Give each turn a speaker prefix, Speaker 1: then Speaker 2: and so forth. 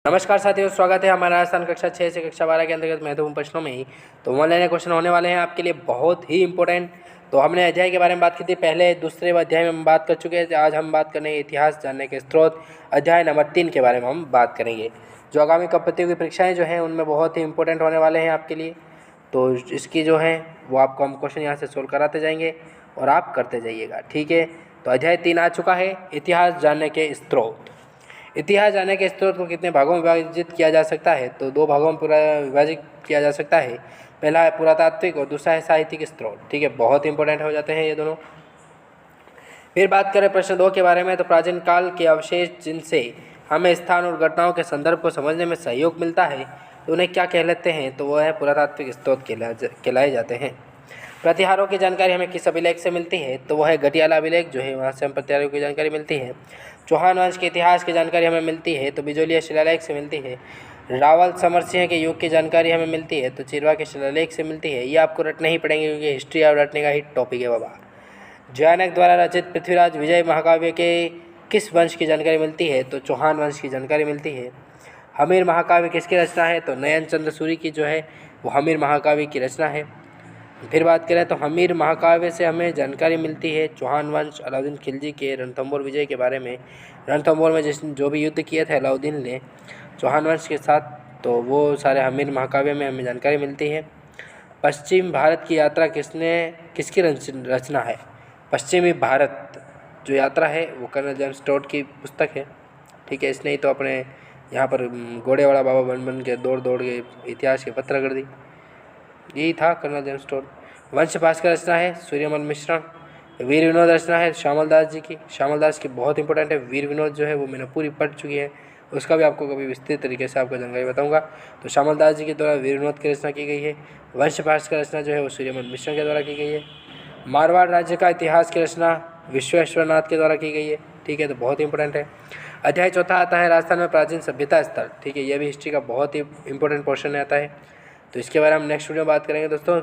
Speaker 1: नमस्कार साथियों, स्वागत है हमारा राजस्थान कक्षा 6 से कक्षा 12 के अंतर्गत महत्वपूर्ण प्रश्नों में ही। तो ऑनलाइन क्वेश्चन होने वाले हैं आपके लिए बहुत ही इंपॉर्टेंट। तो हमने अध्याय के बारे में बात की थी, पहले दूसरे अध्याय में हम बात कर चुके हैं। आज हम बात करेंगे इतिहास जानने के स्रोत, अध्याय नंबर 3 के बारे में हम बात करेंगे। जो आगामी प्रतियोगी परीक्षाएँ जो हैं उनमें बहुत ही इंपॉर्टेंट होने वाले हैं आपके लिए। तो इसकी जो है वो आपको हम क्वेश्चन यहाँ से सोल्व कराते जाएंगे और आप करते जाइएगा, ठीक है। तो अध्याय 3 आ चुका है, इतिहास जानने के स्रोत। इतिहास जानने के स्रोत को कितने भागों में विभाजित किया जा सकता है? तो 2 भागों में पूरा विभाजित किया जा सकता है। पहला है पुरातात्विक और दूसरा है साहित्यिक स्रोत, ठीक है। बहुत इंपॉर्टेंट हो जाते हैं ये दोनों। फिर बात करें प्रश्न 2 के बारे में, तो प्राचीन काल के अवशेष जिनसे हमें स्थान और घटनाओं के संदर्भ को समझने में सहयोग मिलता है, तो उन्हें क्या कहलाते हैं? तो वह है पुरातात्विक स्रोत कहलाए जाते हैं। प्रतिहारों की जानकारी हमें किस अभिलेख से मिलती है? तो वह है घटियाला अभिलेख जो है, वहाँ से हम प्रतिहारों की जानकारी मिलती है। चौहान वंश के इतिहास की जानकारी हमें मिलती है तो बिजोलिया शिलालेख से मिलती है। रावल समर सिंह के युग की जानकारी हमें मिलती है तो चिरवा के शिलालेख से मिलती है। ये आपको रटने ही पड़ेंगे क्योंकि हिस्ट्री और रटने का ही टॉपिक है बाबा। जयानक द्वारा रचित पृथ्वीराज विजय महाकाव्य के किस वंश की जानकारी मिलती है? तो चौहान वंश की जानकारी मिलती है। हमीर महाकाव्य किसकी रचना है? तो नयन चंद्र सूरी की जो है वो हमीर महाकाव्य की रचना है। फिर बात करें तो हमीर महाकाव्य से हमें जानकारी मिलती है चौहान वंश अलाउद्दीन खिलजी के रणथंभौर विजय के बारे में। रणथंभौर में जो भी युद्ध किए थे अलाउद्दीन ने चौहान वंश के साथ, तो वो सारे हमीर महाकाव्य में हमें जानकारी मिलती है। पश्चिम भारत की यात्रा किसकी रचना है? पश्चिमी भारत जो यात्रा है वो कर्नल जेम्स टोड की पुस्तक है, ठीक है। इसने ही तो अपने यहाँ पर घोड़े वाला बाबा बन बन के दौड़ दौड़ के इतिहास की पत्र कर दी। यही था कर्नल जेम्स टोड। वंश भास्कर रचना है सूर्यमल मिश्रण। वीर विनोद रचना है श्यामल दास जी की। श्यामल दास की बहुत इंपॉर्टेंट है। वीर विनोद जो है वो मैंने पूरी पढ़ चुकी है, उसका भी आपको कभी विस्तृत तरीके से आपको जानकारी बताऊंगा। तो श्यामल दास जी के द्वारा वीर विनोद की रचना की गई है। वंश भास्कर रचना जो है वो सूर्यमल मिश्रण के द्वारा की गई है। मारवाड़ राज्य का इतिहास की रचना विश्वेश्वरनाथ के द्वारा की गई है, ठीक है। तो बहुत इंपॉर्टेंट है। अध्याय 4 आता है राजस्थान में प्राचीन सभ्यता स्थल, ठीक है। यह भी हिस्ट्री का बहुत ही इंपॉर्टेंट पोर्शन आता है। तो इसके बारे में हम नेक्स्ट वीडियो में बात करेंगे दोस्तों।